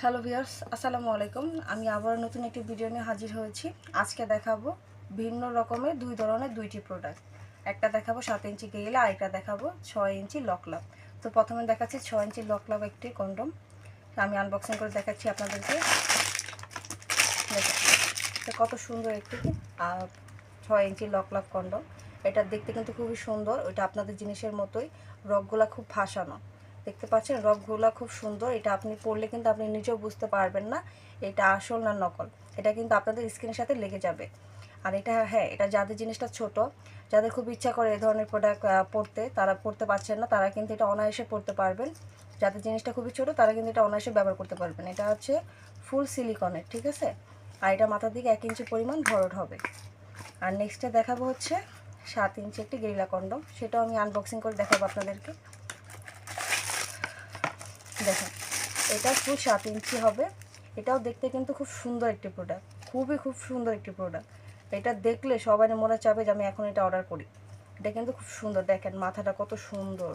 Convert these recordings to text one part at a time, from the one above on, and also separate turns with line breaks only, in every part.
Hello viewers, আসসালামু আলাইকুম। আমি আবার নতুন একটি ভিডিও নিয়ে হাজির হয়েছি। আজকে দেখাবো ভিন্ন রকমের দুই ধরনের দুইটি প্রোডাক্ট। একটা দেখাবো 7 ইঞ্চি গেরিলা, আর একটা দেখাবো 6 ইঞ্চি লকলাভ। তো প্রথমে দেখাচ্ছি 6 ইঞ্চি লকলাভ একটি কন্ডম। আমি আনবক্সিং করে দেখাচ্ছি আপনাদেরকে। দেখুন এটা কত সুন্দর একটি 6 ইঞ্চি লকলাভ কন্ডম। এটা দেখতে কিন্তু খুবই সুন্দর। ওইটা আপনাদের জিনিসের মতোই, রগগুলা খুব ভাসানো। দেখতে পাচ্ছেন রগগুলো খুব সুন্দর। এটা আপনি পরলে কিন্তু আপনি নিজেও বুঝতে পারবেন না এটা আসল না নকল। এটা কিন্তু আপনাদের স্কিনের সাথে লেগে যাবে। আর এটা এটা যাদের জিনিসটা ছোট, যাদের খুব ইচ্ছা করে এই ধরনের প্রোডাক্ট পরতে, তারা পরতে পারছেন না, তারা কিন্তু এটা অনায়াসে পরতে পারবেন। যাদের জিনিসটা খুবই ছোট তারা কিন্তু এটা অনায়াসে ব্যবহার করতে পারবেন। এটা হচ্ছে ফুল সিলিকনের, ঠিক আছে। আর এটা মাথার দিকে 1 ইঞ্চি পরিমাণ ভরট হবে। আর নেক্সটে দেখাবো হচ্ছে 7 ইঞ্চি একটি গেরিলা কন্ডম। সেটাও আমি আনবক্সিং করে দেখাবো আপনাদেরকে। দেখেন এটা ফুল 7 ইঞ্চি হবে। এটাও দেখতে কিন্তু খুব সুন্দর একটি প্রোডাক্ট, খুব সুন্দর একটি প্রোডাক্ট। এটা দেখলে সবাই মনে চাবে যে আমি এখন এটা অর্ডার করি। এটা কিন্তু খুব সুন্দর, দেখেন মাথাটা কত সুন্দর।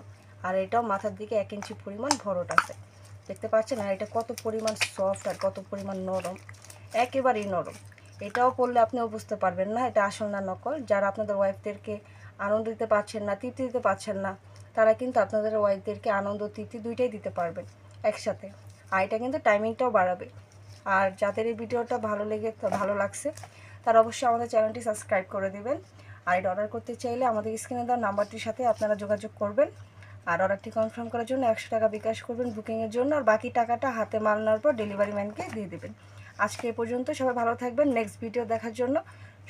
আর এটাও মাথার দিকে 1 ইঞ্চি পরিমাণ ভরট আছে, দেখতে পাচ্ছেন। আর এটা কত পরিমাণ সফট আর কত পরিমাণ নরম, একেবারেই নরম। এটাও পরলে আপনিও বুঝতে পারবেন না এটা আসল না নকল। যারা আপনাদের ওয়াইফদেরকে আনন্দ দিতে পারছেন না, তৃপ্তি দিতে পারছেন না, তারা কিন্তু আপনাদের ওয়াইফদেরকে আনন্দ তৃপ্তি দুইটাই দিতে পারবেন একসাথে। আর এটা কিন্তু টাইমিংটাও বাড়াবে। আর যাদের এই ভিডিওটা ভালো লাগছে তারা অবশ্যই আমাদের চ্যানেলটি সাবস্ক্রাইব করে দেবেন। আর এটা অর্ডার করতে চাইলে আমাদের স্ক্রিনে দেওয়া নাম্বারটির সাথে আপনারা যোগাযোগ করবেন। আর অর্ডারটি কনফার্ম করার জন্য 100 টাকা বিকাশ করবেন বুকিংয়ের জন্য। আর বাকি টাকাটা হাতে মাল নেওয়ার পর ডেলিভারি ম্যানকে দিয়ে দেবেন। আজকে এ পর্যন্ত। সবাই ভালো থাকবেন। নেক্সট ভিডিও দেখার জন্য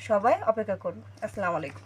সবাই অপেক্ষা করুন। আসসালামু আলাইকুম।